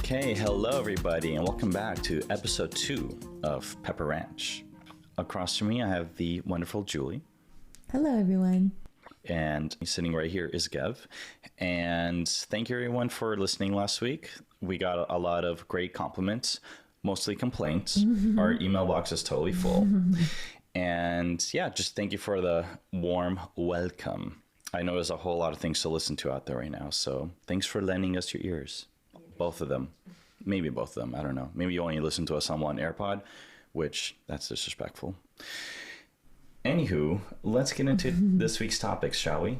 Okay, hello everybody, and welcome back to episode 2 of Pepper Ranch. Across from me, I have the wonderful Julie. Hello, everyone. And sitting right here is Gev. And thank you everyone for listening last week. We got a lot of great compliments, mostly complaints. Our email box is totally full. And yeah, just thank you for the warm welcome. I know there's a whole lot of things to listen to out there right now, so thanks for lending us your ears. Both of them. Maybe both of them. I don't know. Maybe you only listen to us on one AirPod, which that's disrespectful. Anywho, let's get into this week's topics, shall we?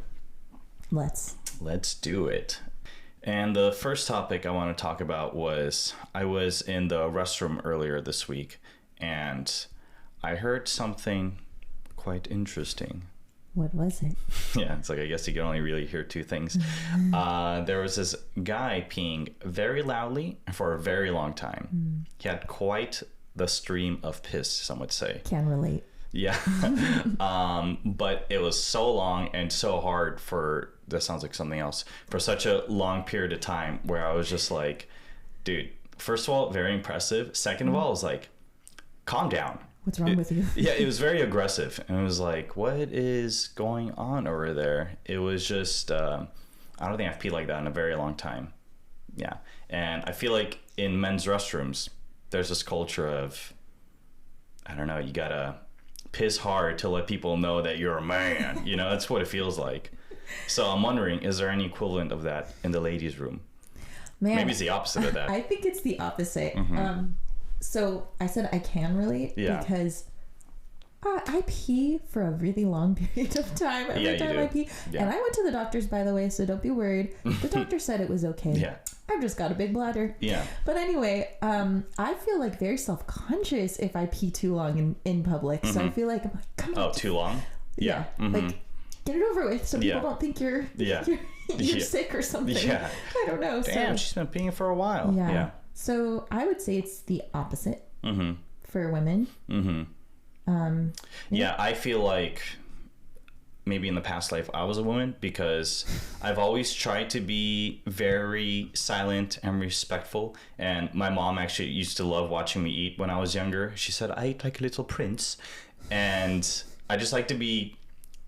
Let's do it. And the first topic I want to talk about was I was in the restroom earlier this week and I heard something quite interesting. What was it? Yeah, it's like I guess you can only really hear two things. There was this guy peeing very loudly for a very long time. He had quite the stream of piss, some would say. Can relate. Yeah. But it was so long and so hard for, that sounds like something else, for such a long period of time where I was just like, dude, first of all, very impressive. Second of all, I was like, calm down. What's wrong with you? Yeah, it was very aggressive. And it was like, what is going on over there? It was just, I don't think I've peed like that in a very long time. Yeah. And I feel like in men's restrooms, there's this culture of, I don't know, you gotta piss hard to let people know that you're a man. You know, that's what it feels like. So I'm wondering, is there any equivalent of that in the ladies' room? Man, maybe it's the opposite of that. I think it's the opposite. So I said I can relate because I pee for a really long period of time every time I pee. Yeah. And I went to the doctors, by the way, so don't be worried. The doctor said it was okay. Yeah. I've just got a big bladder. Yeah. But anyway, I feel like very self-conscious if I pee too long in public. So I feel like I'm like, come on. Oh, too long? Yeah. Like, get it over with so people don't think you're sick or something. Yeah. I don't know. Damn, she's been peeing for a while. Yeah. So I would say it's the opposite for women. Yeah, I feel like maybe in the past life I was a woman because I've always tried to be very silent and respectful. And my mom actually used to love watching me eat when I was younger. She said, I eat like a little prince. And I just like to be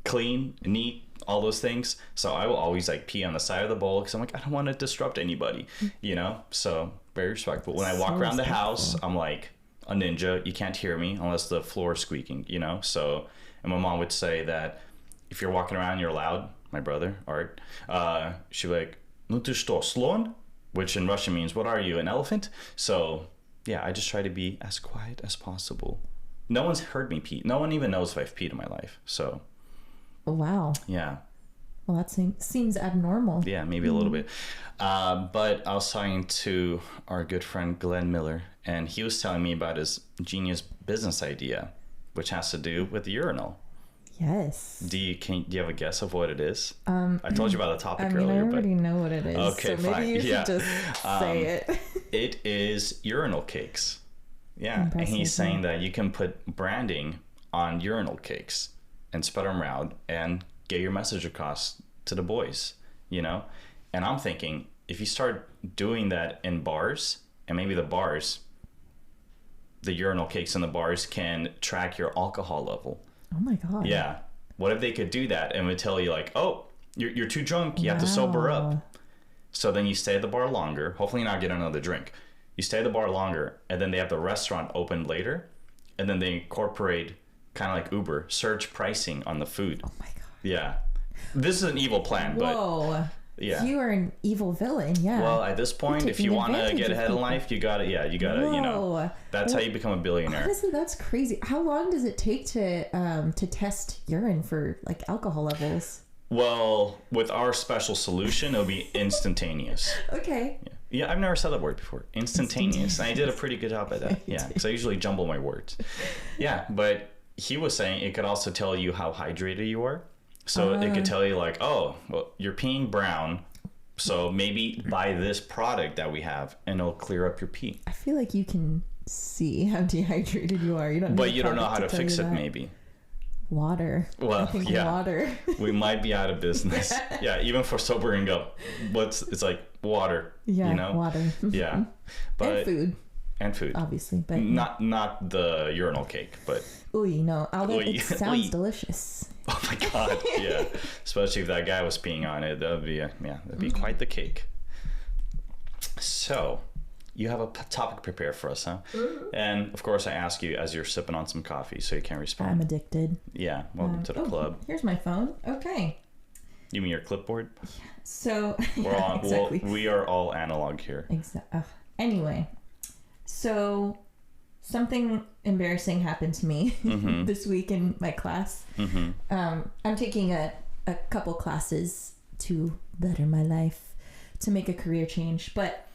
clean, neat, all those things. So I will always like pee on the side of the bowl because I'm like, I don't want to disrupt anybody, you know? So very respectful. When I walk around the house, I'm like a ninja. You can't hear me unless the floor is squeaking, you know? So, and my mom would say that if you're walking around, you're loud. My brother, Art, she'd be like, "Ну ты что, слон?" Which in Russian means, what are you, an elephant? So yeah, I just try to be as quiet as possible. No one's heard me pee. No one even knows if I've peed in my life. So. Wow. Yeah. Well, that seems abnormal. Yeah, maybe a little bit. But I was talking to our good friend Glenn Miller, and he was telling me about his genius business idea, which has to do with the urinal. Yes. Do you have a guess of what it is? I told you about the topic earlier. I already know what it is. Okay, so maybe fine. You should just say it. It is urinal cakes. Yeah, and he's saying that you can put branding on urinal cakes and spread them around and get your message across to the boys, you know? And I'm thinking, if you start doing that in bars, and maybe the urinal cakes in the bars can track your alcohol level. Oh my God. Yeah. What if they could do that and would tell you like, oh, you're too drunk, you have to sober up. So then you stay at the bar longer, hopefully not get another drink. You stay at the bar longer, and then they have the restaurant open later, and then they incorporate kind of like Uber, surge pricing on the food. Oh my God. Yeah. This is an evil plan, but yeah. You are an evil villain, yeah. Well, at this point, if you want to get ahead in life, you got to, you know, that's how you become a billionaire. Honestly, that's crazy. How long does it take to test urine for like alcohol levels? Well, with our special solution, it'll be instantaneous. Okay. Yeah, I've never said that word before. Instantaneous. And I did a pretty good job at that. Yeah, because I usually jumble my words. Yeah, but he was saying it could also tell you how hydrated you are. So it could tell you like, oh, well, you're peeing brown, so maybe buy this product that we have and it'll clear up your pee. I feel like you can see how dehydrated you are. You don't know how to fix it, maybe. water. Well, I think yeah. Water. We might be out of business. Yeah, even for sobering up. It's like water. Yeah, you know? water. Yeah. But And food. Obviously, but not the urinal cake, but it sounds delicious. Oh my god, yeah. Especially if that guy was peeing on it, that'd be quite the cake. So, you have a topic prepared for us, huh? And of course, I ask you as you're sipping on some coffee, so you can't respond. I'm addicted. Yeah, welcome to the club. Here's my phone. Okay. You mean your clipboard? Yeah. So exactly. We are all analog here. Exactly. Anyway, so something embarrassing happened to me this week in my class. I'm taking a couple classes to better my life, to make a career change. But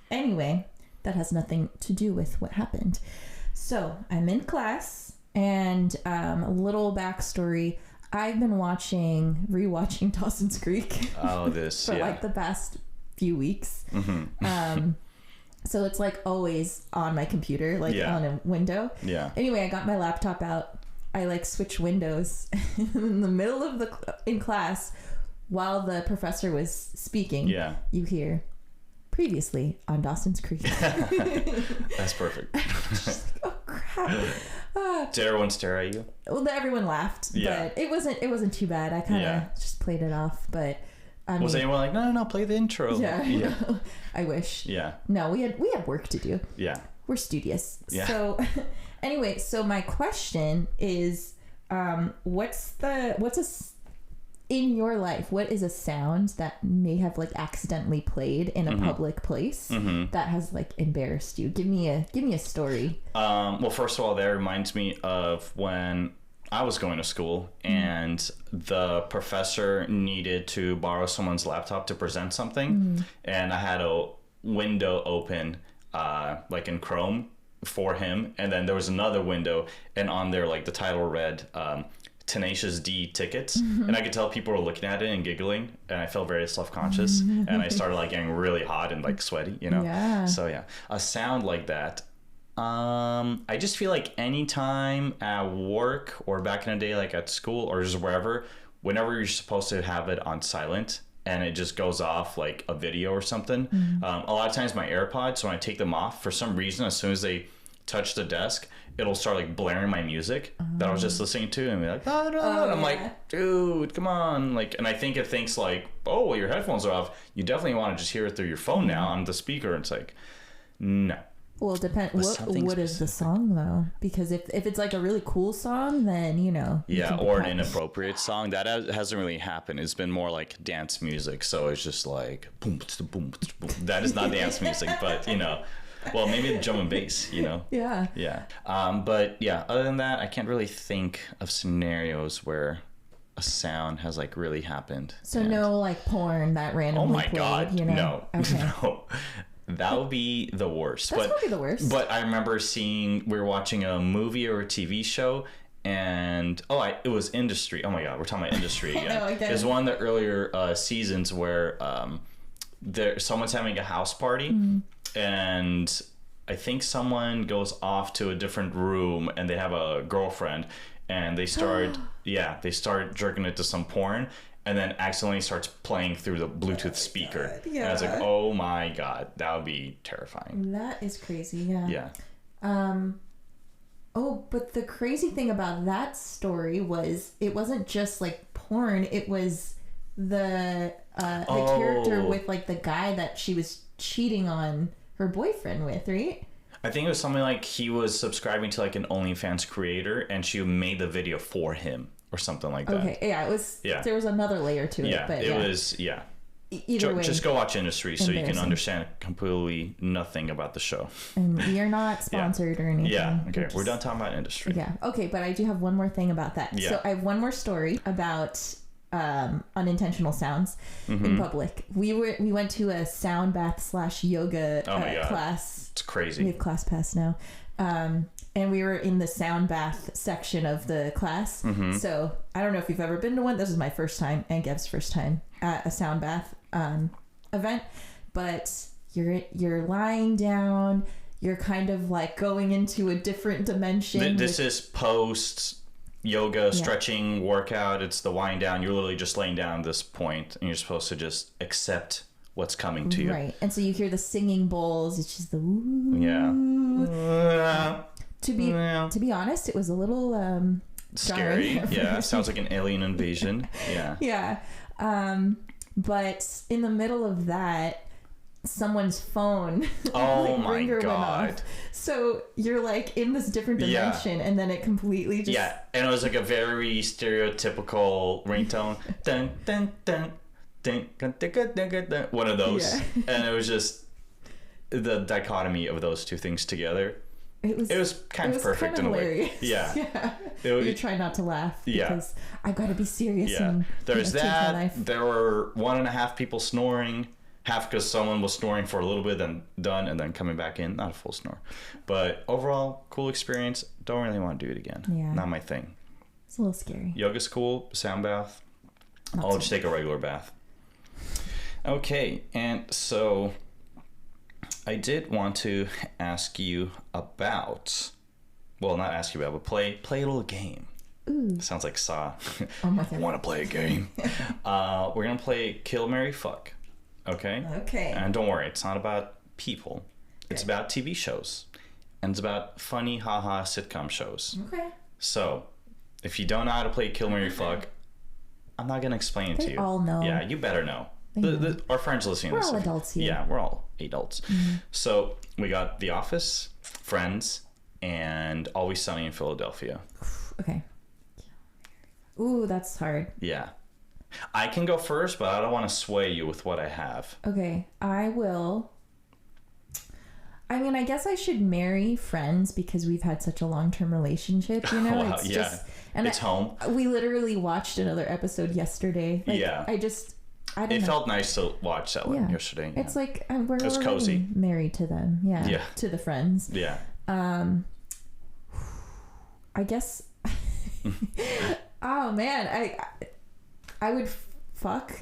anyway, that has nothing to do with what happened. So I'm in class, and a little backstory. I've been rewatching Dawson's Creek for like the past few weeks. So it's like always on my computer, like on a window. Yeah. Anyway, I got my laptop out. I like switch windows in the middle of in class while the professor was speaking. Yeah. You hear previously on Dawson's Creek. That's perfect. Just like, oh crap. Did everyone stare at you? Well, everyone laughed, but it wasn't too bad. I kind of just played it off, but. Was anyone like, no, play the intro? Yeah. I wish. Yeah. No, we had work to do. Yeah. We're studious. Yeah. So anyway, so my question is, what's in your life, what is a sound that may have like accidentally played in a public place that has like embarrassed you? Give me a story. Well, first of all, that reminds me of when I was going to school and the professor needed to borrow someone's laptop to present something. And I had a window open, like in Chrome for him. And then there was another window, and on there, like the title read, Tenacious D tickets. And I could tell people were looking at it and giggling, and I felt very self-conscious. And I started like getting really hot and like sweaty, Yeah. So yeah, a sound like that. I just feel like anytime at work or back in the day, like at school or just wherever, whenever you're supposed to have it on silent and it just goes off like a video or something. A lot of times my AirPods, when I take them off, for some reason, as soon as they touch the desk, it'll start like blaring my music that I was just listening to, and be like, and I'm like, dude, come on. Like, and I think it thinks like, oh, well, your headphones are off. You definitely want to just hear it through your phone now on the speaker. And it's like, no. Well, it depends. What is the song though? Because if it's like a really cool song, then Yeah, or an inappropriate song that hasn't really happened. It's been more like dance music, so it's just like boom, boom, boom. That is not dance music, but well, maybe drum and bass. Yeah. Yeah. But yeah, other than that, I can't really think of scenarios where a sound has like really happened. So no like porn that randomly played. Oh my god, no. Okay. No. That would be the worst. That's probably the worst. But I remember we were watching a movie or a TV show, and it was Industry. Oh my god, we're talking about Industry again. There's one of the earlier seasons where someone's having a house party, and I think someone goes off to a different room, and they have a girlfriend, and they start jerking it to some porn. And then accidentally starts playing through the Bluetooth speaker. Yeah. And I was like, oh my god, that would be terrifying. That is crazy, yeah. Yeah. But the crazy thing about that story was it wasn't just like porn, it was the character with like the guy that she was cheating on her boyfriend with, right? I think it was something like he was subscribing to like an OnlyFans creator and she made the video for him. Or something like that. Okay, yeah, it was. Yeah. There was another layer to it, but it was. Yeah. Either way, just go watch Industry so you can understand completely nothing about the show. And we are not sponsored or anything. Yeah. Okay, we're done talking about Industry. Yeah. Okay, but I do have one more thing about that. Yeah. So I have one more story about unintentional sounds in public. We went to a sound bath / yoga class. It's crazy. We have class pass now. And we were in the sound bath section of the class. So I don't know if you've ever been to one. This is my first time and Gav's first time at a sound bath event. But you're lying down. You're kind of like going into a different dimension. This is post yoga, stretching, workout. It's the wind down. You're literally just laying down at this point, and you're supposed to just accept what's coming to you. Right. And so you hear the singing bowls. It's just the woo. Yeah. To be honest, it was a little scary. Yeah. Sounds like an alien invasion. Yeah. Yeah. But in the middle of that, someone's phone my ringer God. went off. So you're like in this different dimension, and then it completely just... Yeah, and it was like a very stereotypical ringtone. Dun, dun, dun, dun, dun, dun, dun, dun, dun, dun. One of those. Yeah. And it was just the dichotomy of those two things together. It was kind of perfect in a way. Yeah. You try not to laugh because I've got to be serious. Yeah. And, There's that. There were 1.5 people snoring. Half because someone was snoring for a little bit, then done, and then coming back in. Not a full snore. But overall, cool experience. Don't really want to do it again. Yeah. Not my thing. It's a little scary. Yoga's cool. Sound bath. I'll just take a regular bath. Okay. And so I did want to ask you about... Well, not ask you about, but play a little game. Ooh. Sounds like Saw. Oh my God. Want to play a game. We're going to play Kill, Marry, Fuck. Okay? And don't worry, it's not about people. It's about TV shows. And it's about funny, haha sitcom shows. Okay. So, if you don't know how to play Kill, Marry, Fuck, I'm not going to explain it to you. They all know. Yeah, you better know. Our friends listening to this. We're all adults here. Yeah, we're all adults. Mm-hmm. So, we got The Office, Friends, and Always Sunny in Philadelphia. Okay. Ooh, that's hard. Yeah. I can go first, but I don't want to sway you with what I have. Okay, I will. I mean, I guess I should marry Friends because we've had such a long-term relationship, you know? Wow, it's home. We literally watched another episode yesterday. Like, yeah. I don't know. It felt nice to watch that one yesterday. Yeah. It's like we're already cozy. Married to them. Yeah. To the Friends. Yeah. I guess... Oh, man. I would fuck.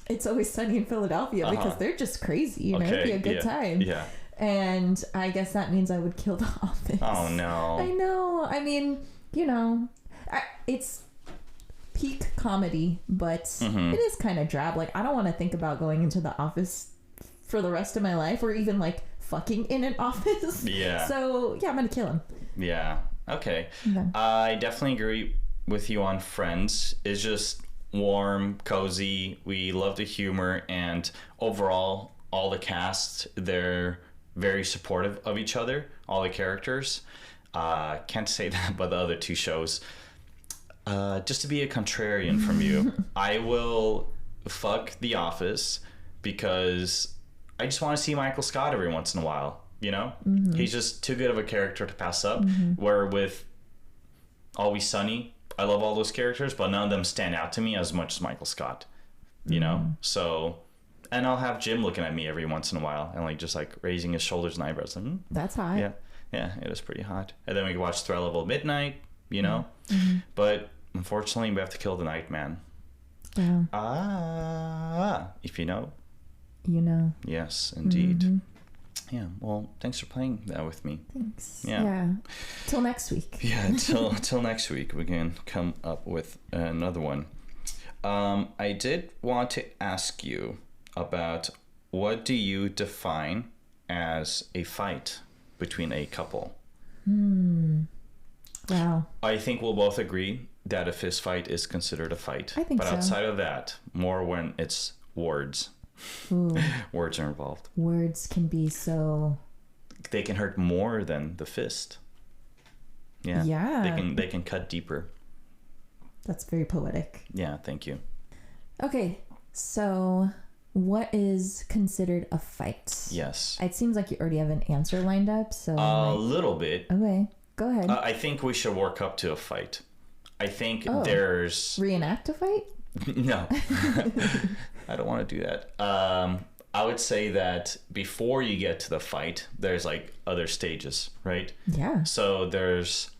It's Always Sunny in Philadelphia because they're just crazy, you know? It'd be a good time. Yeah. And I guess that means I would kill The Office. Oh, no. I know. I mean, you know, it's peak comedy, but it is kind of drab. Like, I don't want to think about going into The Office for the rest of my life or even, like, fucking in an office. Yeah. So, yeah, I'm going to kill him. Yeah. Okay. I definitely agree with you on Friends. It's just warm, cozy. We love the humor, and overall, all the cast, they're very supportive of each other. All the characters. Can't say that about the other two shows. Just to be a contrarian from you, I will fuck The Office because I just want to see Michael Scott every once in a while. You know, he's just too good of a character to pass up. Where with Always Sunny, I love all those characters, but none of them stand out to me as much as Michael Scott, you know? So, and I'll have Jim looking at me every once in a while and like just like raising his shoulders and eyebrows. Like, That's hot. Yeah, it is pretty hot. And then we can watch Threat Level Midnight, you know? But unfortunately, we have to kill the night man. Yeah. If you know. You know. Yes, indeed. Yeah, well, thanks for playing that with me. Thanks. Yeah. Till next week. Yeah, till next week we can come up with another one. I did want to ask you about what do you define as a fight between a couple? Wow. I think we'll both agree that a fist fight is considered a fight. I think but so. Outside of that, more when it's words. Ooh. Words are involved. Words can be so... They can hurt more than the fist. Yeah. They can cut deeper. That's very poetic. Yeah, thank you. Okay, so what is considered a fight? Yes. It seems like you already have an answer lined up, so... A little bit. Okay, go ahead. I think we should work up to a fight. I think there's... Reenact a fight? No. I don't want to do that. I would say that before you get to the fight, there's like other stages, right? Yeah. So there's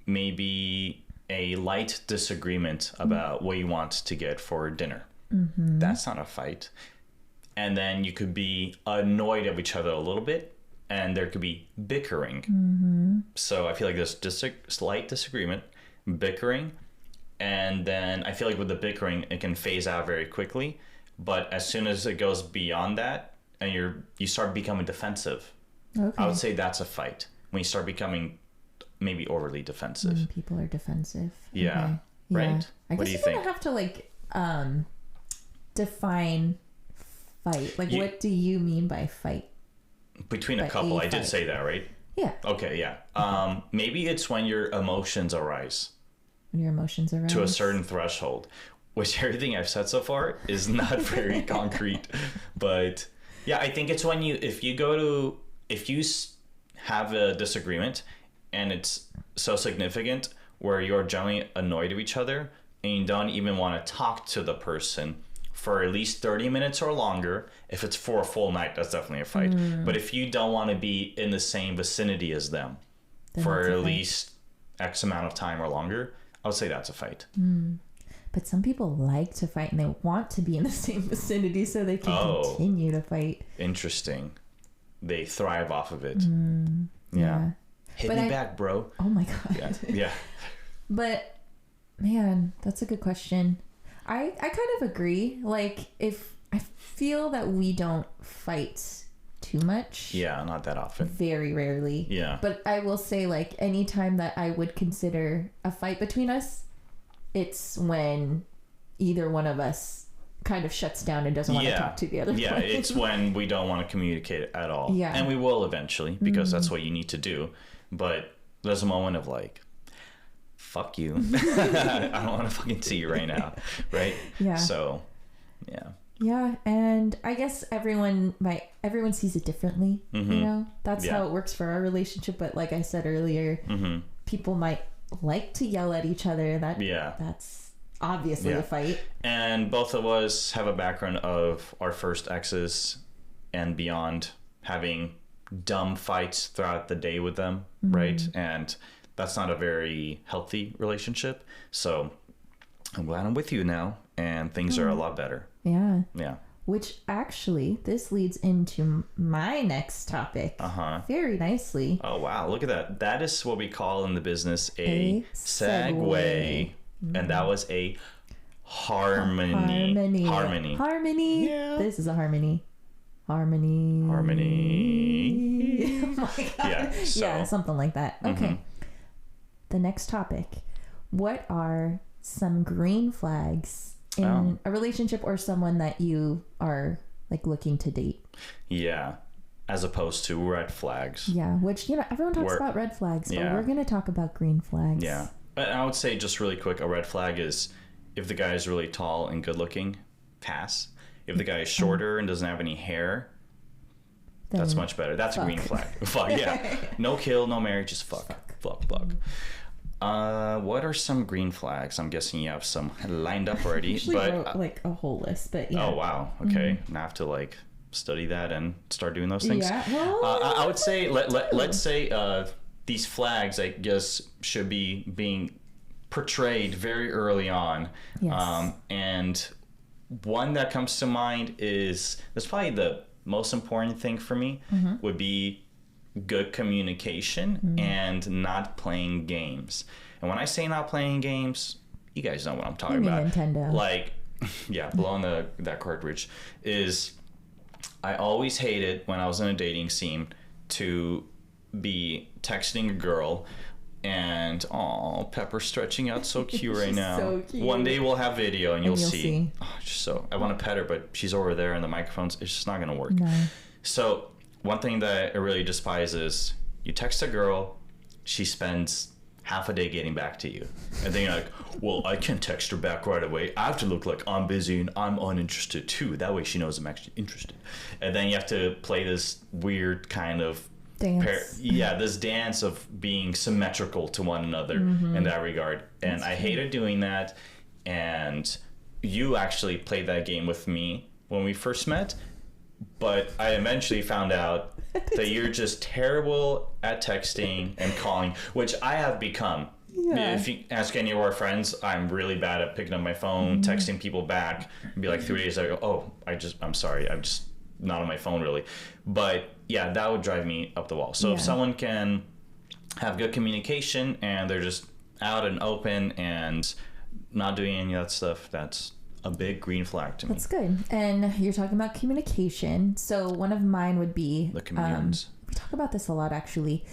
maybe a light disagreement about what you want to get for dinner. That's not a fight. And then you could be annoyed of each other a little bit, and there could be bickering. So I feel like there's just a slight disagreement. bickering, and then I feel like with the bickering it can phase out very quickly, but as soon as it goes beyond that and you start becoming defensive, I would say that's a fight. When you start becoming maybe overly defensive. When people are defensive. Yeah. Okay. Right? Yeah. What do you think? I guess you're going to have to define fight. Like, what do you mean by fight? Between a couple, I did say that, right? Yeah. Okay, yeah. Maybe it's when your emotions arise. When your emotions arise. To a certain threshold. Which everything I've said so far is not very concrete. But yeah, I think it's when if you have a disagreement and it's so significant where you're generally annoyed at each other and you don't even want to talk to the person for at least 30 minutes or longer. If it's for a full night, that's definitely a fight. But if you don't want to be in the same vicinity as them for at least X amount of time or longer, I would say that's a fight. But some people like to fight and they want to be in the same vicinity so they can continue to fight. Interesting. They thrive off of it. Yeah. Hit me back, bro. Oh my God. Yeah. But man, that's a good question. I kind of agree. Like, if I feel that we don't fight too much. Yeah, not that often. Very rarely. Yeah. But I will say, like, anytime that I would consider a fight between us, it's when either one of us kind of shuts down and doesn't want to talk to the other. Yeah, it's when we don't want to communicate at all. Yeah. And we will eventually, because that's what you need to do. But there's a moment of like, fuck you. I don't want to fucking see you right now. Right? Yeah. So, yeah. Yeah, and I guess everyone sees it differently, you know? That's how it works for our relationship, but like I said earlier, people might like to yell at each other. That's obviously a fight. And both of us have a background of our first exes and beyond, having dumb fights throughout the day with them, right? And that's not a very healthy relationship. So I'm glad I'm with you now and things are a lot better. Yeah. Yeah. Which actually, this leads into my next topic very nicely. Oh, wow. Look at that. That is what we call in the business a segue. And that was a harmony. Harmony. Yeah. This is a harmony. Harmony. Oh my God. Yeah. So. Yeah, something like that. Okay. The next topic. What are some green flags in a relationship or someone that you are like looking to date? Yeah. As opposed to red flags. Yeah. Which, everyone talks about red flags, but we're going to talk about green flags. Yeah. And I would say just really quick, a red flag is if the guy is really tall and good looking, pass. If the guy is shorter and doesn't have any hair, then that's much better. That's a green flag. Fuck, yeah. No kill, no marriage, just fuck. What are some green flags? I'm guessing you have some lined up already. I wrote like a whole list, but yeah. Oh, wow. Okay. Now I have to like study that and start doing those things. Yeah. Well, I would say, let's say these flags, I guess, should be being portrayed very early on. Yes. And one that comes to mind is, that's probably the most important thing for me, would be good communication and not playing games. And when I say not playing games, you guys know what I'm talking about. Nintendo. Like, yeah, blowing that cartridge. I always hated when I was in a dating scene to be texting a girl and Pepper's stretching out so cute right now. So cute. One day we'll have video and you'll see. I want to pet her, but she's over there and the microphones, it's just not gonna work. No. So one thing that I really despise is you text a girl, she spends half a day getting back to you. And then you're like, well, I can't text her back right away. I have to look like I'm busy and I'm uninterested too. That way she knows I'm actually interested. And then you have to play this weird kind of dance. This dance of being symmetrical to one another in that regard. And I hated doing that. And you actually played that game with me when we first met. But I eventually found out that you're just terrible at texting and calling, which I have become. Yeah. If you ask any of our friends, I'm really bad at picking up my phone, texting people back, and be like 3 days, I go, I'm sorry, I'm just not on my phone really. But yeah, that would drive me up the wall. So if someone can have good communication and they're just out and open and not doing any of that stuff, that's a big green flag to me. That's good. And you're talking about communication. So one of mine would be the communions. We talk about this a lot, actually.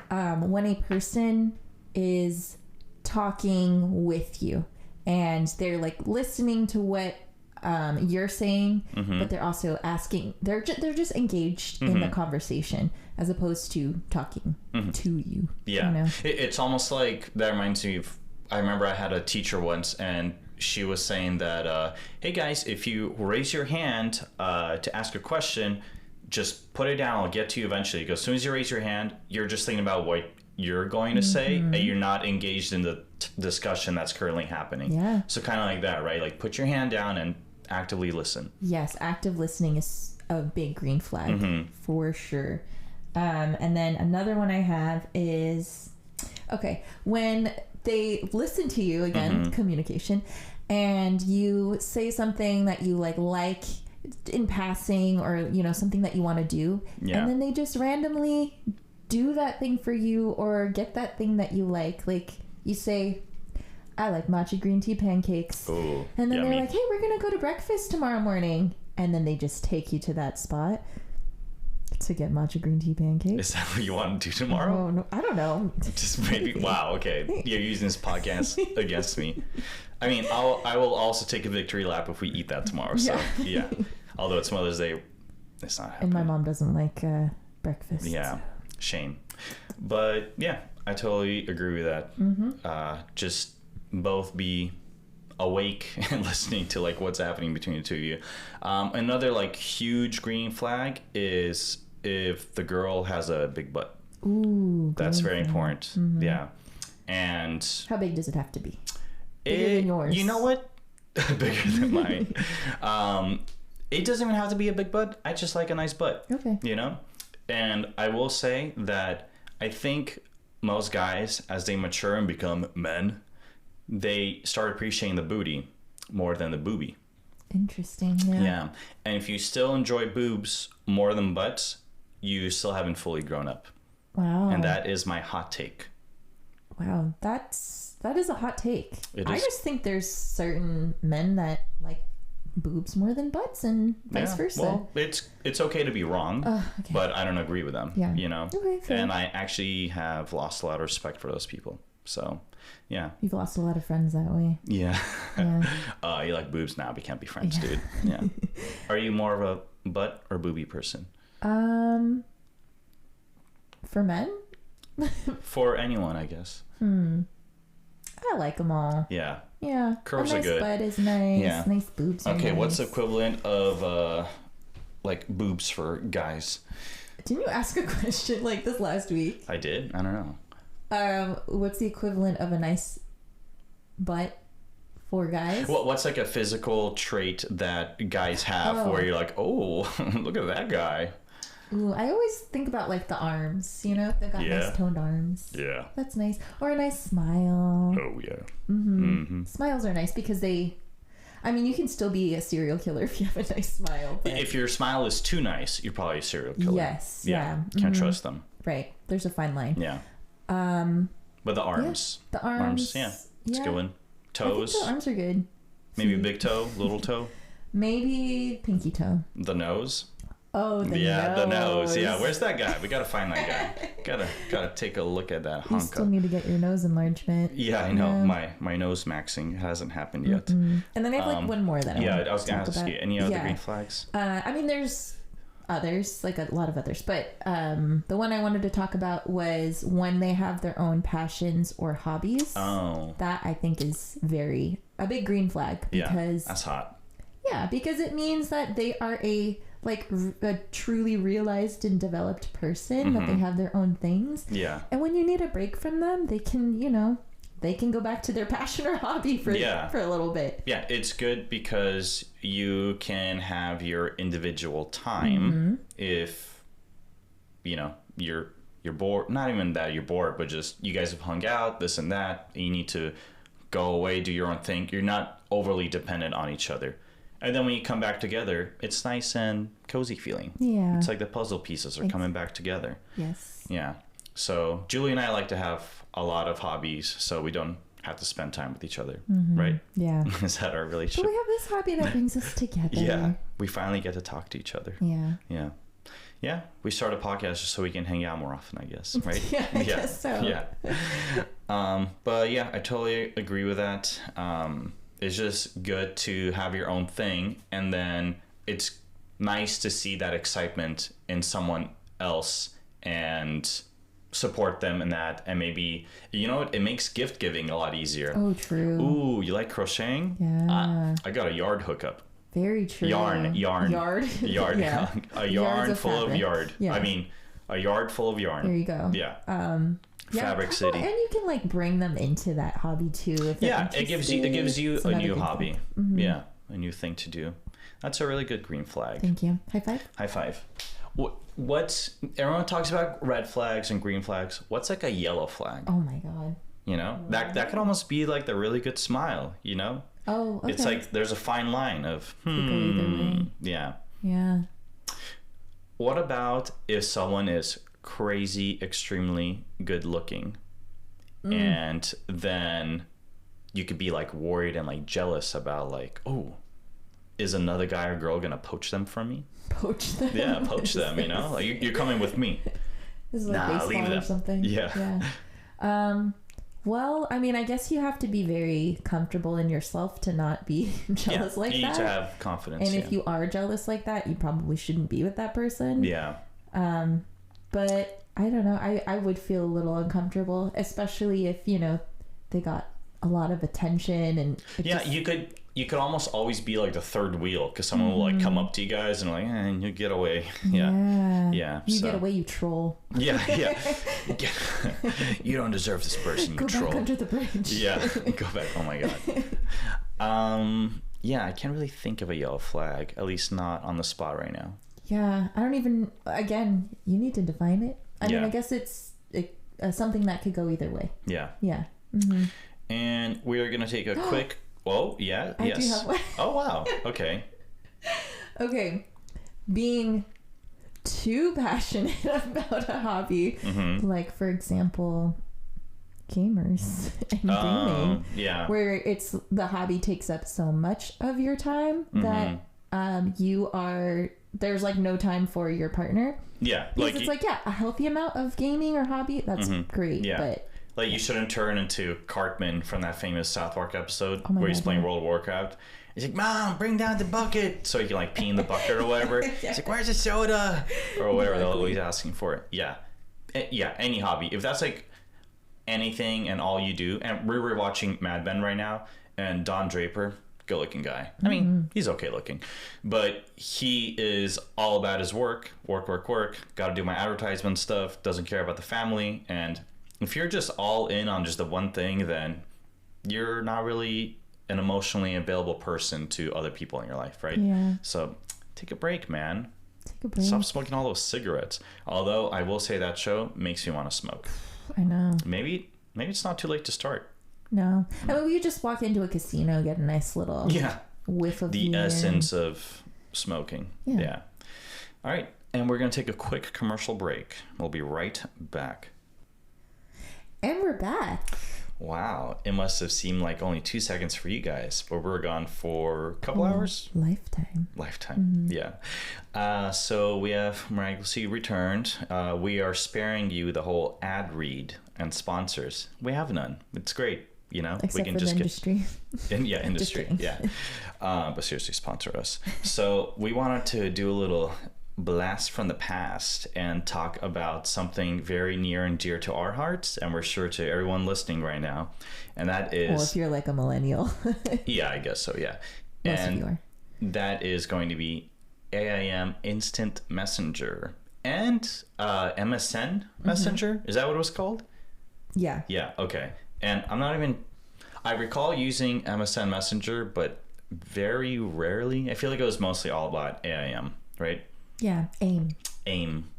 When a person is talking with you and they're like listening to what you're saying, but they're also asking, they're just engaged in the conversation as opposed to talking to you. Yeah. You know? It's almost like, that reminds me of, I remember I had a teacher once, and she was saying that, hey guys, if you raise your hand to ask a question, just put it down. I'll get to you eventually. Because as soon as you raise your hand, you're just thinking about what you're going to say, and you're not engaged in the discussion that's currently happening. Yeah. So kind of like that, right? Like put your hand down and actively listen. Yes, active listening is a big green flag for sure. And then another one I have is, okay, when they listen to you, again, communication, and you say something that you like in passing, or, you know, something that you want to do, and then they just randomly do that thing for you, or get that thing that you like you say, I like matcha green tea pancakes. Ooh, and then yummy. They're like, hey, we're gonna go to breakfast tomorrow morning, and then they just take you to that spot to get matcha green tea pancakes. Is that what you want to do tomorrow? Oh, no, I don't know. Just maybe. Wow. Okay. You're using this podcast against me. I mean, I will also take a victory lap if we eat that tomorrow. So yeah. Although it's Mother's Day, it's not happening. And my mom doesn't like breakfast. Yeah. Shame. But yeah, I totally agree with that. Just both be awake and listening to like what's happening between the two of you. Another like huge green flag is if the girl has a big butt. Ooh, that's very important. Yeah. And how big does it have to be? Bigger than yours. You know what? Bigger than mine. It doesn't even have to be a big butt. I just like a nice butt. Okay. You know? And I will say that I think most guys, as they mature and become men, they start appreciating the booty more than the boobie. Interesting. Yeah. And if you still enjoy boobs more than butts, you still haven't fully grown up. Wow. And that is my hot take. Wow. That is a hot take. I just think there's certain men that like boobs more than butts, and vice versa. Well, it's okay to be wrong, okay. but I don't agree with them. Yeah. You know? Okay, fair. And I actually have lost a lot of respect for those people. So, yeah. You've lost a lot of friends that way. Yeah. You like boobs now, we can't be friends, dude. Yeah. Are you more of a butt or boobie person? For men? For anyone, I guess. I like them all. Yeah. Yeah. Curves a nice are good. Butt is nice. Yeah. Nice boobs are okay, nice. what's the equivalent of like boobs for guys? Didn't you ask a question like this last week? I did? I don't know. What's the equivalent of a nice butt for guys? What's like a physical trait that guys have where you're like, oh, look at that guy? Ooh, I always think about like the arms, you know? They've got nice toned arms. Yeah. That's nice. Or a nice smile. Oh, yeah. Smiles are nice because you can still be a serial killer if you have a nice smile. But... If your smile is too nice, you're probably a serial killer. Yes. Yeah. Can't trust them. Right. There's a fine line. Yeah. But the arms. Yeah, the arms. Yeah. It's a good one. Toes. I think the arms are good. Maybe big toe, little toe. Maybe pinky toe. The nose. Oh, the nose. The nose. Yeah, where's that guy? We gotta find that guy. Gotta take a look at that honka. You still need to get your nose enlargement. Yeah, I know. My nose maxing hasn't happened yet. And then I have like one more that I was gonna ask you. Any other green flags? There's others, like a lot of others, but the one I wanted to talk about was when they have their own passions or hobbies. Oh, that I think is a big green flag, because that's hot. Yeah, because it means that they are a truly realized and developed person, that they have their own things. Yeah. And when you need a break from them, they can go back to their passion or hobby for a little bit. Yeah, it's good because you can have your individual time if you're bored. Not even that you're bored, but just you guys have hung out, this and that, and you need to go away, do your own thing. You're not overly dependent on each other. And then when you come back together, it's nice and cozy feeling. Yeah. It's like the puzzle pieces are coming back together. Yes. Yeah. So Julie and I like to have a lot of hobbies, so we don't have to spend time with each other, right? Yeah. Is that our relationship? But we have this hobby that brings us together. Yeah. We finally get to talk to each other. Yeah. Yeah. Yeah. We start a podcast just so we can hang out more often, I guess, right? I guess so. Yeah. But yeah, I totally agree with that. It's just good to have your own thing, and then it's nice to see that excitement in someone else and support them in that, and maybe it makes gift giving a lot easier. Oh, true. Ooh, you like crocheting? Yeah. I got a yard hookup. Very true. Yard. Yeah. A yarn full of yard. Yeah. I mean, a yard full of yarn. There you go. Yeah. Fabric City. And you can like bring them into that hobby too. If it gives you a new hobby. Mm-hmm. Yeah, a new thing to do. That's a really good green flag. Thank you. High five. High five. What's everyone talks about red flags and green flags? What's like a yellow flag? Oh my god. That could almost be like the really good smile. Oh, okay. It's like there's a fine line of yeah. Yeah. What about if someone is crazy, extremely good looking, and then you could be like worried and like jealous about like, oh, is another guy or girl gonna poach them from me? Poach them? Yeah, poach them. Like you're coming with me. This is like baseball leave them. Or something. Yeah. Well, I mean, I guess you have to be very comfortable in yourself to not be jealous like that. You need to have confidence. And if you are jealous like that, you probably shouldn't be with that person. Yeah. But I don't know. I would feel a little uncomfortable, especially if, they got a lot of attention and you could almost always be like the third wheel, because someone will like come up to you guys and like, and you get away. Yeah. You get away, you troll. Yeah. You don't deserve this person, you troll. Go back under the bridge. Yeah, go back. Oh my god. Yeah, I can't really think of a yellow flag, at least not on the spot right now. Yeah, I don't even. Again, you need to define it. I mean, I guess it's something that could go either way. Yeah. Yeah. Mm-hmm. And we are gonna take a quick. Oh, yeah. I yes. do have one. Oh, wow. Okay. Okay. Being too passionate about a hobby, like, for example, gamers and gaming. Yeah. Where the hobby takes up so much of your time that there's like no time for your partner. Yeah. Because it's a healthy amount of gaming or hobby. That's great. Yeah. But like, you shouldn't turn into Cartman from that famous South Park episode where he's playing World of Warcraft. He's like, Mom, bring down the bucket. So he can like pee in the bucket or whatever. He's like, where's the soda? Or whatever they're always asking for. Yeah. Yeah, any hobby. If that's like anything and all you do. And we're watching Mad Men right now. And Don Draper, good looking guy. I mean, he's okay looking. But he is all about his work. Work. Got to do my advertisement stuff. Doesn't care about the family. And if you're just all in on just the one thing, then you're not really an emotionally available person to other people in your life, right? Yeah. So take a break, man. Take a break. Stop smoking all those cigarettes. Although I will say that show makes me want to smoke. I know. Maybe it's not too late to start. No. I mean, we just walk into a casino, get a nice little whiff of the essence of smoking. Yeah. All right. And we're going to take a quick commercial break. We'll be right back. And we're back. Wow. It must have seemed like only 2 seconds for you guys, but we're gone for a couple hours. Lifetime. Yeah. So we have miraculously returned. We are sparing you the whole ad read and sponsors. We have none. It's great. Except we can for just the industry. Industry. Yeah. But seriously, sponsor us. So we wanted to do a little blast from the past and talk about something very near and dear to our hearts, and we're sure to everyone listening right now, and that is, well, if you're like a millennial. Yeah, I guess so. Yeah. Most of you are. That is going to be AIM Instant Messenger and MSN Messenger. Is that what it was called? Yeah. Okay. And I recall using MSN Messenger, but very rarely. I feel like it was mostly all about AIM, right? Yeah, AIM.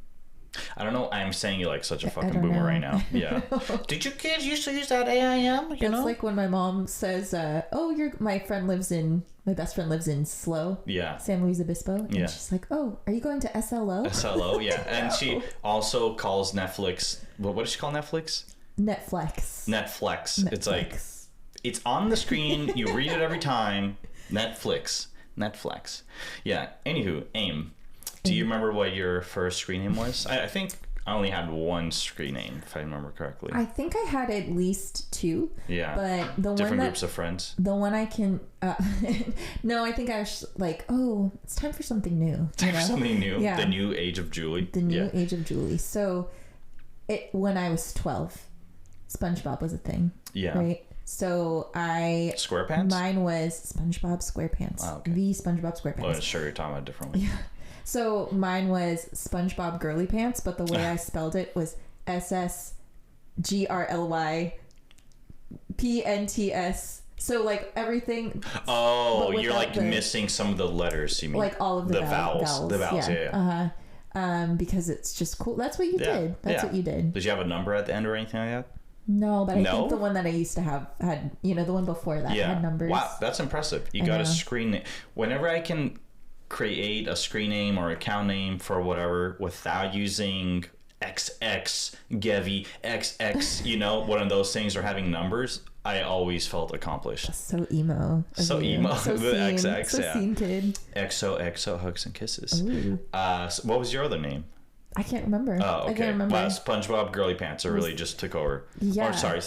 I don't know. I'm saying you like such a fucking boomer right now. Yeah. Did you kids used to use that AIM? It's like when my mom says, my friend lives in my best friend lives in SLO. Yeah. San Luis Obispo. And she's like, oh, are you going to SLO? SLO, yeah. And she also calls Netflix, what does she call Netflix? Netflix. It's like, it's on the screen. You read it every time. Netflix. Yeah. Anywho, AIM. Do you remember what your first screen name was? I think I only had one screen name, if I remember correctly. I think I had at least two. Yeah. But the different groups of friends. The one I can... no, I think I was like, oh, it's time for something new. Time for something new. Yeah. The new age of Julie. The new age of Julie. So when I was 12, SpongeBob was a thing. Yeah. Right? So SquarePants? Mine was SpongeBob SquarePants. Oh, okay. The SpongeBob SquarePants. Oh, sure, you're talking about a different one. Yeah. So mine was SpongeBob Girly Pants, but the way I spelled it was SSGRLYPNTS. So like everything. Oh, you're like missing some of the letters. You mean like all of the vowels? The vowels, yeah. Because it's just cool. That's what you did. That's what you did. Did you have a number at the end or anything like that? No, but I think the one that I used to have had, the one before that had numbers. Wow, that's impressive. You got a screen name. Whenever I can create a screen name or account name for whatever without using XX, Gevi, XX, one of those things, or having numbers, I always felt accomplished. That's so emo. So emo. So the scene, XX, so scene kid. XOXO hugs and kisses. Ooh. So what was your other name? I can't remember. Oh, okay. I can't remember. Wow, SpongeBob Girly Pants really just took over. Yeah. Or sorry.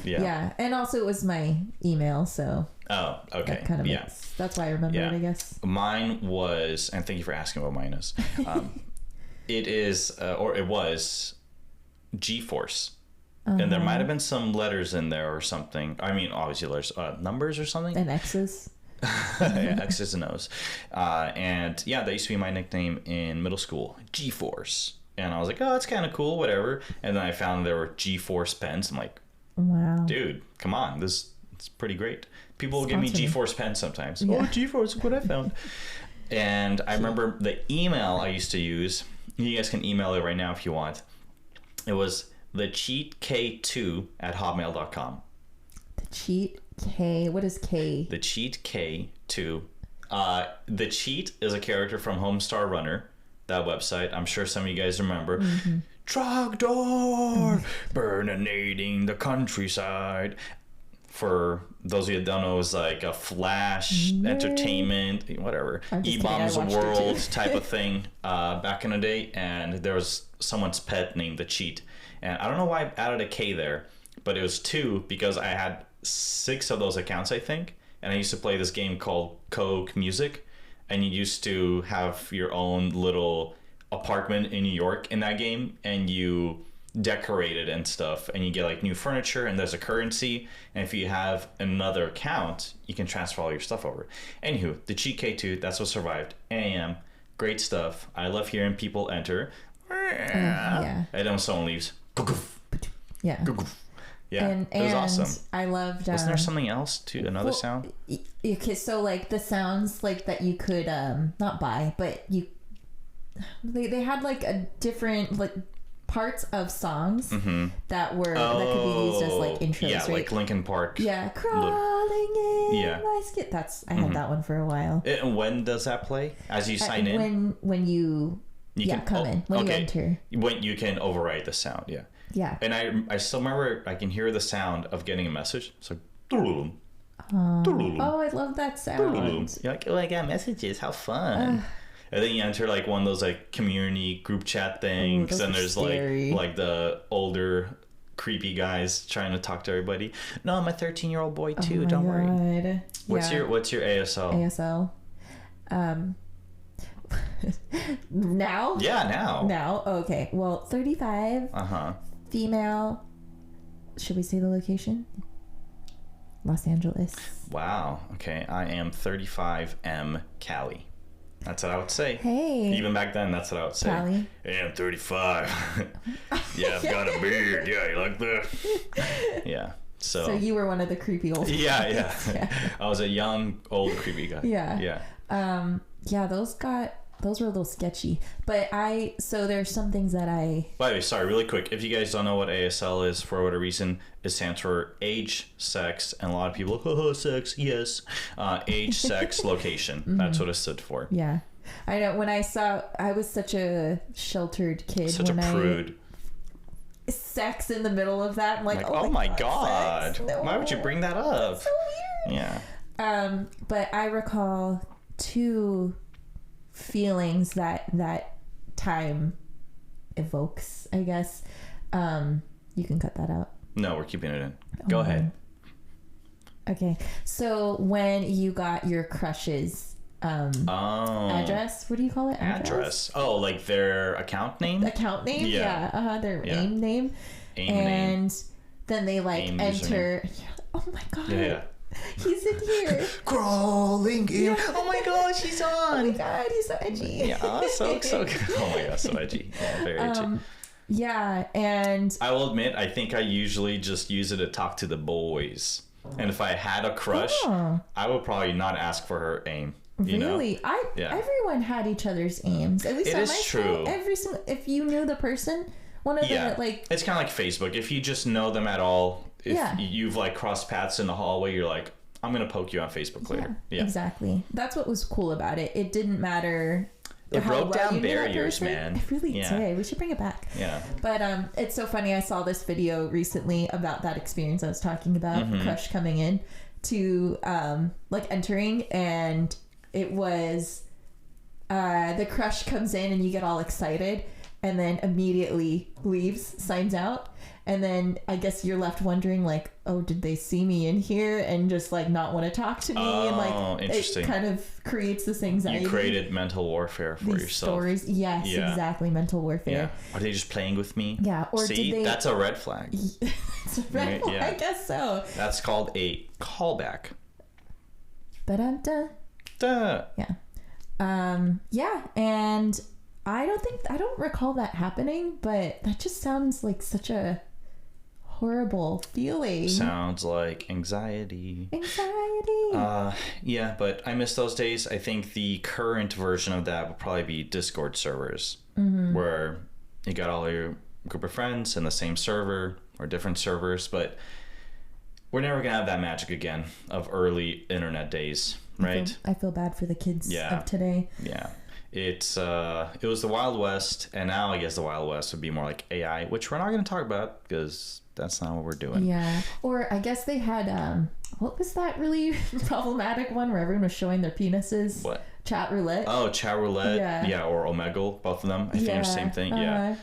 Yeah. And also it was my email, so. Oh, okay. That kind of that's why I remember it, I guess. Mine was, and thank you for asking what mine is. It is, or it was, G-Force. And there might have been some letters in there or something. I mean, obviously letters, numbers or something. And X's. X's and O's. And yeah, that used to be my nickname in middle school, G-Force. And I was like, oh, that's kind of cool, whatever. And then I found there were G-Force pens. I'm like, wow, dude, come on, it's pretty great. People will give me G-Force pens sometimes. Yeah. Oh, G-Force, look what I found. And I remember the email I used to use. You guys can email it right now if you want. It was thecheatk2@hotmail.com. The cheat K. What is K? The cheat K2. The cheat is a character from Homestar Runner, that website. I'm sure some of you guys remember. Mm-hmm. Trogdor, burninating the countryside. For those of you that don't know, it was like a Flash entertainment, whatever, E-Bombs World type of thing back in the day. And there was someone's pet named the Cheat. And I don't know why I added a K there, but it was 2 because I had 6 of those accounts, I think. And I used to play this game called Coke Music. And you used to have your own little apartment in New York in that game. And you decorate it and stuff, and you get like new furniture, and there's a currency, and if you have another account you can transfer all your stuff over. Anywho, the Cheat K2, that's what survived. AIM, great stuff. I love hearing people enter. And then someone leaves. Yeah. And it was awesome. I loved wasn't there something else to another sound? Okay, so like the sounds like that you could not buy, but they had like a different like parts of songs that were that could be used as like intros, yeah, right? like Linkin Park. Yeah, crawling in my skin. I had that one for a while. And when does that play? As you sign in? When you can come in. When you enter. When you can override the sound, yeah. Yeah. And I still remember I can hear the sound of getting a message. So oh, I love that sound. You're like, oh, I got messages. How fun. And then you enter like one of those like community group chat things, and there's like the older creepy guys trying to talk to everybody. No, I'm a 13-year-old boy too. Don't worry. What's your ASL? ASL. Now? Yeah, now. Now. Okay. Well, 35. Female. Should we say the location? Los Angeles. Wow. Okay. I am 35M Cali. That's what I would say. Hey. Even back then, that's what I would say. Cali. Hey, I'm 35. Yeah, I've got a beard. Yeah, you like that? Yeah. So you were one of the creepy old guys. Yeah. I was a young, old, creepy guy. Yeah. Yeah, those got those were a little sketchy. But so there's some things that By the way, sorry, really quick. If you guys don't know what ASL is, for whatever reason, it stands for age, sex, and a lot of people, sex, yes. Age, sex, location. That's what it stood for. Yeah. I know, I was such a sheltered kid. Such a prude. Sex in the middle of that. I'm like, oh my God. No. Why would you bring that up? That's so weird. Yeah. But I recall 2 feelings that time evokes, I guess. You can cut that out. No, we're keeping it in. Go ahead. Okay. So when you got your crush's address, what do you call it? Address. Oh, like their account name? Account name? Yeah. Their AIM name. AIM and name. Then they like AIM enter. Username. Oh my God. Yeah. He's in here. Crawling in. Yeah. Oh my gosh, he's on. Oh my God, he's so edgy. Yeah, so good. Oh my gosh, so edgy. Yeah, very edgy. Yeah, and I will admit, I think I usually just use it to talk to the boys. And if I had a crush, I would probably not ask for her AIM. Really? Everyone had each other's aims. At least it is true. If you knew the person, one of the like. It's kind of like Facebook. If you just know them at all, if you've like crossed paths in the hallway, you're like, I'm gonna poke you on Facebook later. Yeah, exactly. That's what was cool about it. It didn't matter. It broke down barriers, man. It really did. We should bring it back. Yeah. But it's so funny. I saw this video recently about that experience I was talking about. Crush coming in to like entering, and it was the crush comes in and you get all excited and then immediately leaves, signs out. And then I guess you're left wondering, like, oh, did they see me in here and just like not want to talk to me? Oh, and like interesting. It kind of creates this anxiety. You created mental warfare for yourself. Stories, yes, exactly, mental warfare. Yeah. Are they just playing with me? Yeah. Or see, that's a red flag. It's a red flag. I guess so. That's called a callback. Ba-da-da. Duh. Yeah. Yeah, and I don't recall that happening, but that just sounds like such a horrible feeling. Sounds like anxiety. Yeah, but I miss those days. I think the current version of that would probably be Discord servers, where you got all your group of friends in the same server or different servers, but we're never gonna have that magic again of early internet days, right? I feel bad for the kids of today. Yeah. It was the Wild West, and now I guess the Wild West would be more like AI, which we're not going to talk about because that's not what we're doing. Yeah. Or I guess they had, what was that really problematic one where everyone was showing their penises? What? Chat roulette. Oh, chat roulette. Yeah, or Omegle, both of them. I think they're the same thing. Yeah.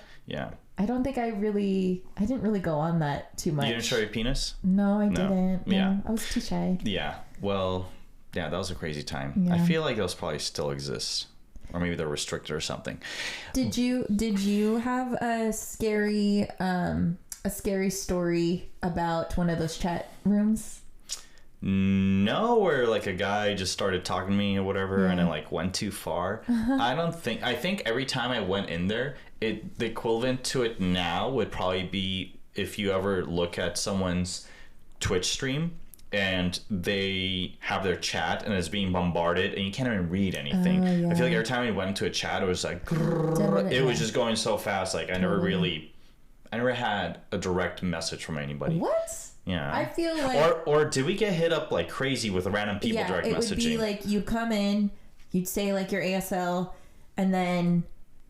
I don't think I didn't really go on that too much. You didn't show your penis? No, I didn't. No, yeah. I was too shy. Yeah. Well, yeah, that was a crazy time. Yeah. I feel like those probably still exist. Or maybe they're restricted or something. Did you have a scary story about one of those chat rooms? No, where like a guy just started talking to me or whatever, and it like went too far. I think every time I went in there, the equivalent to it now would probably be if you ever look at someone's Twitch stream and they have their chat and it's being bombarded and you can't even read anything. I feel like every time we went into a chat, it was like it was just going so fast. Like I never had a direct message from anybody. What? Yeah. I feel like or did we get hit up like crazy with random people direct messaging? It would be like you come in, you'd say like your ASL, and then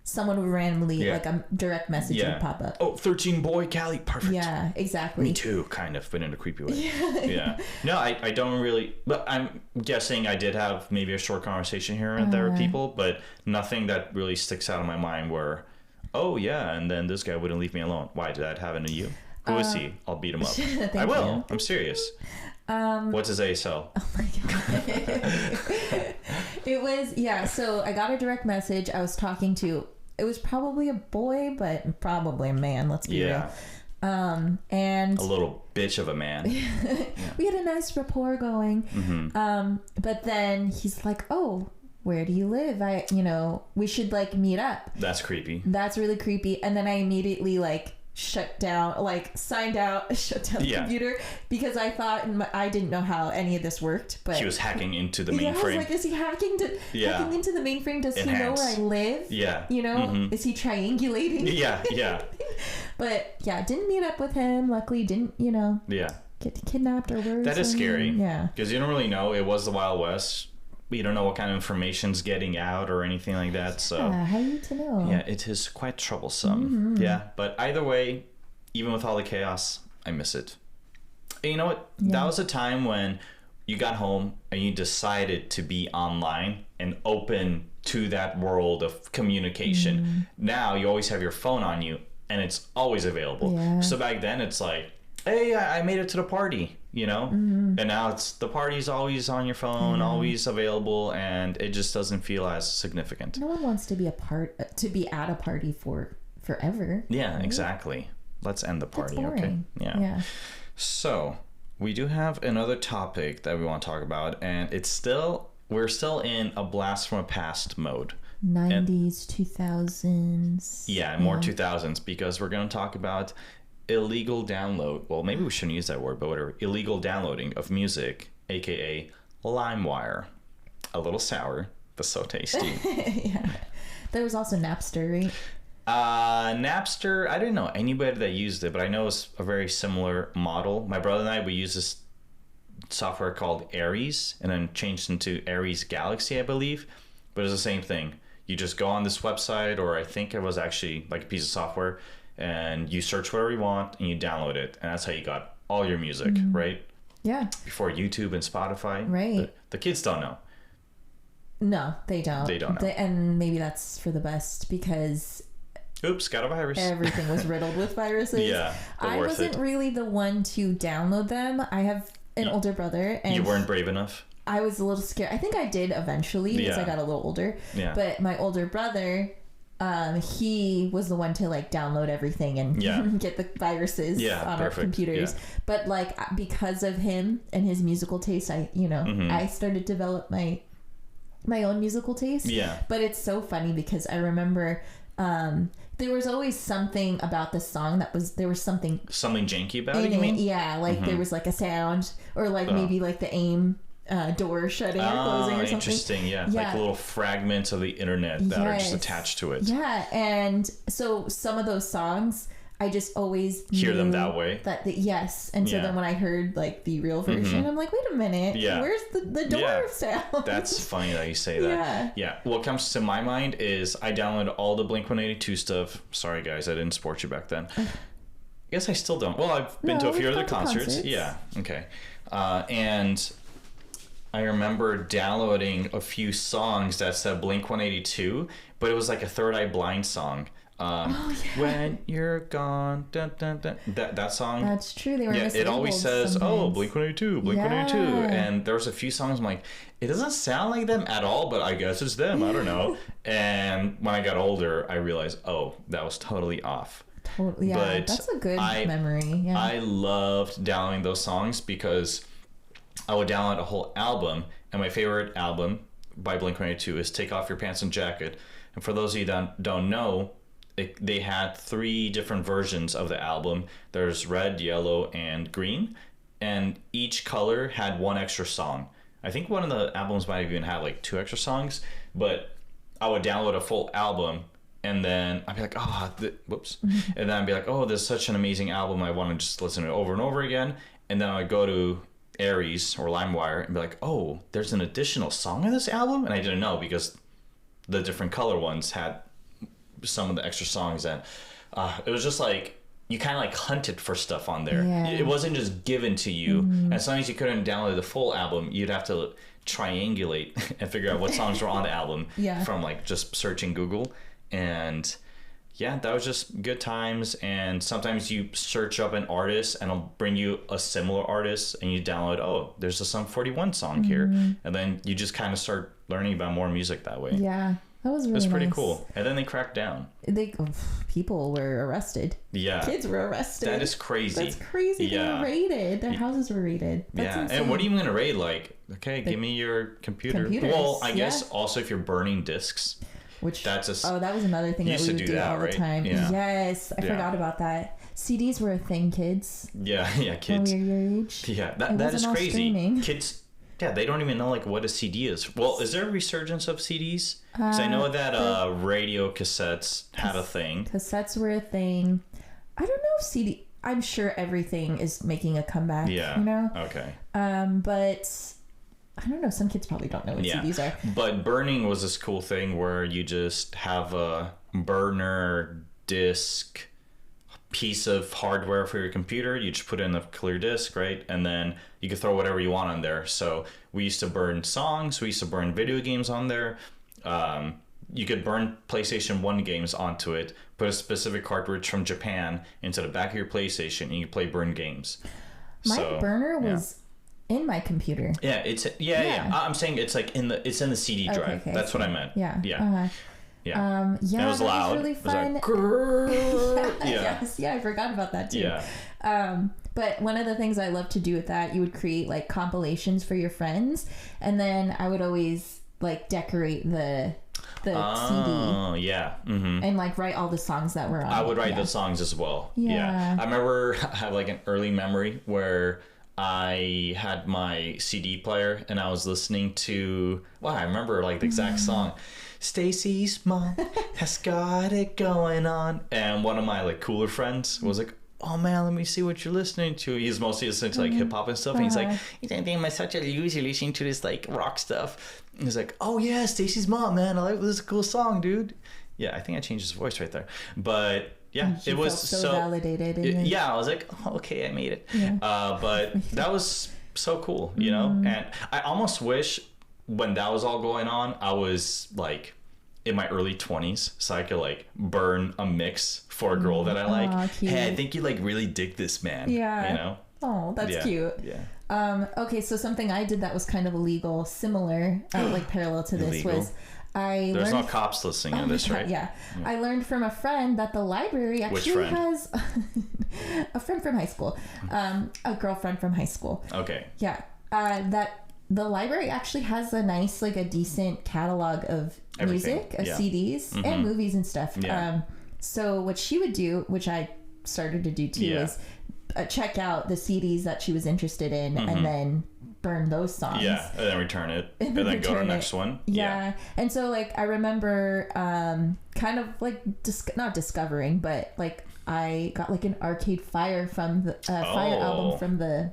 someone would randomly like a direct message would pop up. Oh, 13 boy Callie, perfect. Yeah, exactly. Me too, kind of, but in a creepy way. Yeah. No, I don't really, but I'm guessing I did have maybe a short conversation here and there with people, but nothing that really sticks out in my mind where, oh yeah, and then this guy wouldn't leave me alone. Why did that happen to you? Who is he? I'll beat him up. I will. You. I'm serious. What's his ASL? Oh my god. It was so I got a direct message. I was talking to. It was probably a boy, but probably a man. Let's be real. And a little bitch of a man. We had a nice rapport going. Mm-hmm. But then he's like, "Oh, where do you live? We should like meet up." That's creepy. That's really creepy. And then I immediately like shut down, like signed out, shut down the computer, because I thought I didn't know how any of this worked. But he was hacking into the mainframe. I was like, is he hacking into the mainframe? Does he know where I live? Yeah. You know, is he triangulating? Yeah. But yeah, didn't meet up with him. Luckily, didn't get kidnapped or worse. That is scary. Yeah, because you don't really know. It was the Wild West. You don't know what kind of information's getting out or anything like that. So how are you to know? Yeah, it is quite troublesome. Yeah, but either way, even with all the chaos, I miss it. And you know what? That was a time when you got home and you decided to be online and open to that world of communication. Now you always have your phone on you and it's always available. So back then it's like, hey, I made it to the party, you know? And now it's the party's always on your phone, always available, and it just doesn't feel as significant. No one wants to be at a party for forever. Yeah, right? Exactly. Let's end the party, okay? Yeah. So we do have another topic that we want to talk about, and we're still in a blast from a past mode. 90s, 2000s. Yeah, more 2000s, because we're going to talk about illegal download. Well, maybe we shouldn't use that word, but whatever. Illegal downloading of music, aka Limewire. A little sour, but so tasty. Yeah. There was also Napster, right? Napster, I didn't know anybody that used it, but I know it's a very similar model. My brother and I, we use this software called Aries, and then changed into Aries Galaxy, I believe. But it's the same thing. You just go on this website, or I think it was actually like a piece of software, and you search whatever you want and you download it, and that's how you got all your music, right? Yeah. Before YouTube and Spotify. Right. The kids don't know. No, they don't. They don't know. And maybe that's for the best, because oops, got a virus. Everything was riddled with viruses. Yeah. I wasn't really the one to download them. I have an older brother, and you weren't brave enough. I was a little scared. I think I did eventually as I got a little older. Yeah. But my older brother, he was the one to like download everything and get the viruses on our computers. Yeah. But like because of him and his musical taste, I started to develop my own musical taste. Yeah. But it's so funny because I remember there was always something about the song there was something janky about it, you mean? Yeah, like there was like a sound, or like maybe like the AIM door shutting or closing or something. Interesting. Yeah. Like little fragments of the internet that are just attached to it. Yeah. And so some of those songs I just always hear them that way. Yes. And so then when I heard like the real version, I'm like, wait a minute. Yeah. Where's the door sound? That's funny that you say that. Yeah. What comes to my mind is I downloaded all the Blink-182 stuff. Sorry guys, I didn't support you back then. I guess I still don't. Well, I've been to a few other concerts. Yeah. Okay. And I remember downloading a few songs that said Blink-182, but it was like a Third Eye Blind song. When you're gone, dun, dun, dun. That song. That's true. They were it always says, sometimes. Blink-182, Blink-182, and there was a few songs I'm like, it doesn't sound like them at all, but I guess it's them. I don't know. And when I got older, I realized, that was totally off. Totally. Yeah, but that's a good memory. Yeah. I loved downloading those songs because I would download a whole album, and my favorite album by Blink-182 is Take Off Your Pants and Jacket. And for those of you that don't know, they had 3 different versions of the album. There's red, yellow, and green, and each color had 1 extra song. I think one of the albums might have even had like 2 extra songs, but I would download a full album, and then I'd be like, and then I'd be like, this is such an amazing album, I want to just listen to it over and over again. And then I would go to Aries or Limewire and be like, there's an additional song in this album, and I didn't know because the different color ones had some of the extra songs, and it was just like you kind of like hunted for stuff on there. It wasn't just given to you, and sometimes you couldn't download the full album. You'd have to triangulate and figure out what songs were on the album from like just searching Google. And that was just good times. And sometimes you search up an artist and it'll bring you a similar artist, and you download, there's a Sum 41 song here, and then you just kind of start learning about more music that way. That was really pretty cool. And then they cracked down. People were arrested. Yeah. Kids were arrested. That is crazy. That's crazy. They were raided. Their houses were raided. That's insane. And what are you going to raid? Like, give me your computer. Well, I guess also if you're burning discs. That was another thing that we would do all the time. Yeah. Yes. I forgot about that. CDs were a thing, kids. Yeah, kids. When we were your age. Yeah, that is crazy. Streaming. Kids, they don't even know like what a CD is. Well, is there a resurgence of CDs? Because I know that radio cassettes had a thing. Cassettes were a thing. I don't know if CD. I'm sure everything is making a comeback. Yeah. You know. Okay. But I don't know. Some kids probably don't know what CDs are. But burning was this cool thing where you just have a burner disc piece of hardware for your computer. You just put in a clear disc, right? And then you could throw whatever you want on there. So we used to burn songs. We used to burn video games on there. You could burn PlayStation 1 games onto it, put a specific cartridge from Japan into the back of your PlayStation, and you play burn games. My burner was in my computer. Yeah, I'm saying it's like in the CD drive. Okay, that's what I meant. Yeah. Yeah. Yeah. It was loud. Was really fun. It was like, Yes. Yeah, I forgot about that too. Yeah. But one of the things I love to do with that, you would create like compilations for your friends, and then I would always like decorate the CD. Oh, yeah. Mm-hmm. And like write all the songs that were on. I would write the songs as well. Yeah. I remember I have like an early memory where I had my CD player and I was listening to, I remember like the exact song. Stacy's mom has got it going on. And one of my like cooler friends was like, oh man, let me see what you're listening to. He's mostly listening to like hip hop and stuff. And he's like, you think I'm such a loser listening to this like rock stuff. And he's like, oh yeah, Stacy's mom, man. I like this is a cool song, dude. Yeah, I think I changed his voice right there. But yeah, it was so validated. Yeah, I was like, oh, okay, I made it. Yeah. But that was so cool, you know? And I almost wish when that was all going on, I was like in my early 20s, so I could like burn a mix for a girl that I like. Hey, I think you like really dig this, man. Yeah. You know? Oh, that's cute. Yeah. Okay, so something I did that was kind of illegal, similar, like parallel to this illegal? Was There's no cops listening to this, right? Yeah. I learned from a friend that the library actually has a friend from high school, a girlfriend from high school. Okay. Yeah. That the library actually has a nice, like a decent catalog of music, of CDs and movies and stuff. Yeah. So what she would do, which I started to do too, is check out the CDs that she was interested in and then burn those songs. Yeah, and then return it. And then go to the next one. Yeah. And so like I remember kind of like not discovering, but like I got like an Arcade Fire from the Fire album from the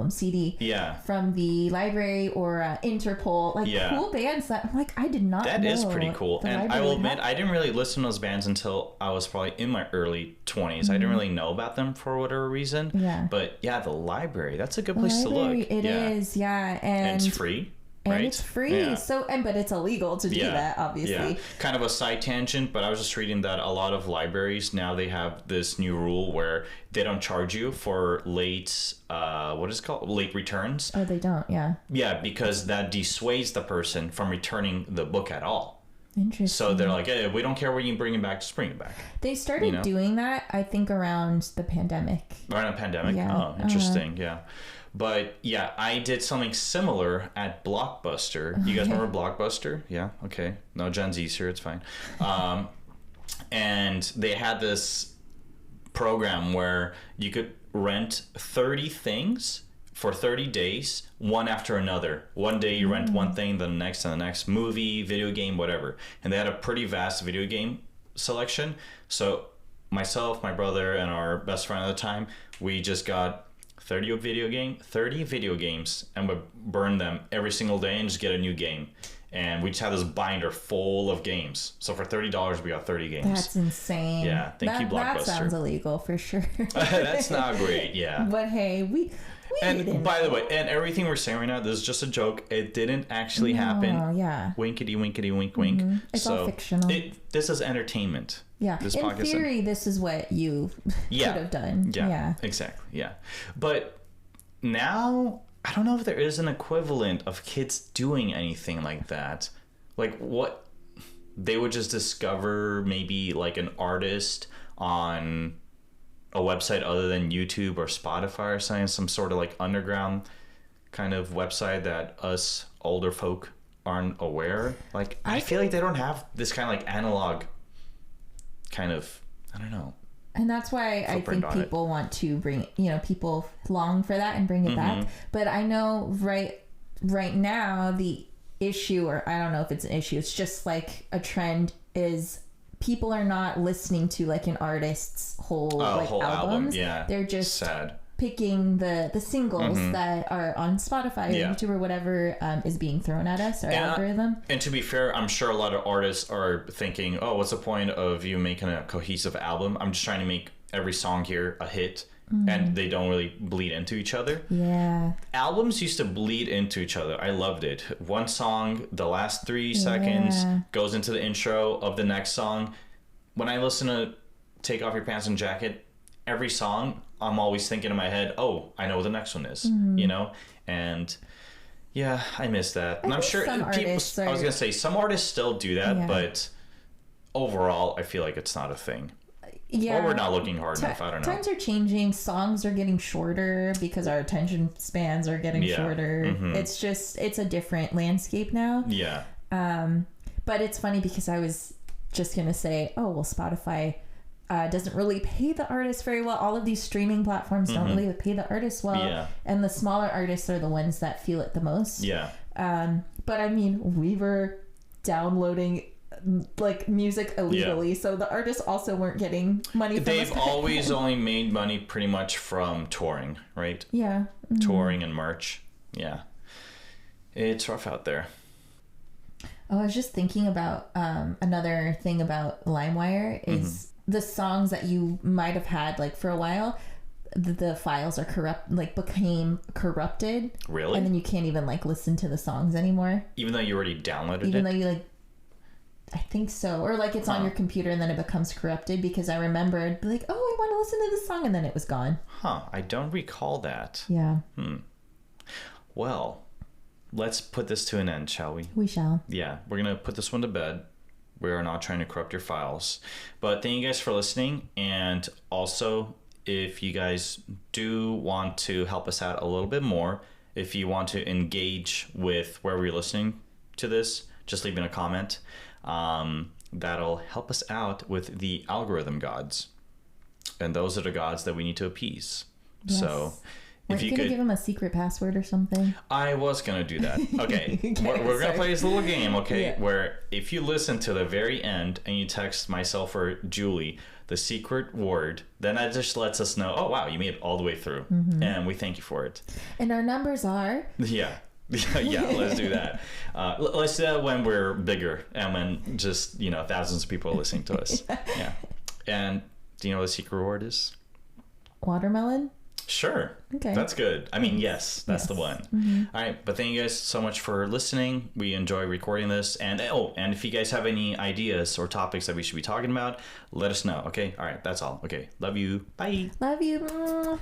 CD from the library, or Interpol, like cool bands that I'm like, I did not know. That is pretty cool. And I will admit, I didn't really listen to those bands until I was probably in my early 20s. I didn't really know about them for whatever reason. Yeah. But yeah, the library, that's a good place to look. It is, yeah. And it's free. And right? It's free. Yeah. So, but it's illegal to do that, obviously. Yeah. Kind of a side tangent, but I was just reading that a lot of libraries now, they have this new rule where they don't charge you for late, what is it called? Late returns. Oh, they don't, yeah. Yeah, because that dissuades the person from returning the book at all. Interesting. So they're like, hey, we don't care when you bring it back, just bring it back. They started doing that, I think, around the pandemic. Around the pandemic? Yeah. Oh, interesting, yeah. But yeah, I did something similar at Blockbuster. You guys remember Blockbuster? Yeah, okay. No Gen Z's here, it's fine. And they had this program where you could rent 30 things for 30 days, one after another. One day you rent one thing, then the next movie, video game, whatever. And they had a pretty vast video game selection. So myself, my brother, and our best friend at the time, we just got 30 video games, and would burn them every single day and just get a new game. And we just had this binder full of games. So for $30, we got 30 games. That's insane. Yeah, thank you, Blockbuster. That sounds illegal for sure. That's not great, yeah. But hey, we and by the way, and everything we're saying right now, this is just a joke. It didn't actually happen. Oh, yeah. Winkety, winkety, wink, wink. It's all fictional. This is entertainment. Yeah. This in theory, this is what you could have done. Yeah, exactly. Yeah. But now, I don't know if there is an equivalent of kids doing anything like that. Like what they would just discover, maybe like an artist on a website other than YouTube or Spotify or something, some sort of like underground kind of website that us older folk aren't aware. Like I feel like they don't have this kind of like analog kind of, I don't know. And that's why I think people want to bring, people long for that and bring it back. But I know right now the issue, or I don't know if it's an issue, it's just like a trend, is people are not listening to like an artist's whole albums. Yeah. They're just sad. Picking the singles that are on Spotify or YouTube or whatever is being thrown at us, or algorithm. And to be fair, I'm sure a lot of artists are thinking, oh, what's the point of you making a cohesive album? I'm just trying to make every song here a hit. And they don't really bleed into each other. Yeah. Albums used to bleed into each other. I loved it. One song, the last 3 seconds goes into the intro of the next song. When I listen to Take Off Your Pants and Jacket, every song, I'm always thinking in my head, oh, I know what the next one is, And yeah, I miss that. And I'm sure people, I was going to say, some artists still do that, but overall, I feel like it's not a thing. Yeah. Or we're not looking hard enough. I don't know. Times are changing. Songs are getting shorter because our attention spans are getting shorter. It's a different landscape now. Yeah. But it's funny because I was just going to say, oh, well, Spotify doesn't really pay the artists very well. All of these streaming platforms don't really pay the artists well. Yeah. And the smaller artists are the ones that feel it the most. Yeah. But I mean, we were downloading like music illegally, so the artists also weren't getting money from They've always only made money pretty much from touring, right? Yeah. Touring and merch. Yeah. It's rough out there. Oh, I was just thinking about another thing about Limewire is the songs that you might have had like for a while, the files are became corrupted. Really? And then you can't even like listen to the songs anymore. Even though you already downloaded it? Even though you like, I think so. Or like it's on your computer and then it becomes corrupted, because I remembered like, oh, I want to listen to this song, and then it was gone. I don't recall that. Yeah. Well, let's put this to an end, shall we? We shall. Yeah, we're going to put this one to bed. We are not trying to corrupt your files. But thank you guys for listening. And also, if you guys do want to help us out a little bit more, if you want to engage with where we're listening to this, just leave in a comment. That'll help us out with the algorithm gods. And those are the gods that we need to appease. Yes. So if you could give them a secret password or something. I was going to do that. Okay. We're going to play this little game, okay? Where if you listen to the very end and you text myself or Julie the secret word, then that just lets us know, oh, wow, you made it all the way through. And we thank you for it. And our numbers are... Yeah, let's do that. Let's do that when we're bigger and when just, thousands of people are listening to us. Yeah. And do you know what the secret word is? Watermelon? Sure. Okay. That's good. I mean, yes, that's the one. All right. But thank you guys so much for listening. We enjoy recording this. And if you guys have any ideas or topics that we should be talking about, let us know. Okay. All right. That's all. Okay. Love you. Bye. Love you.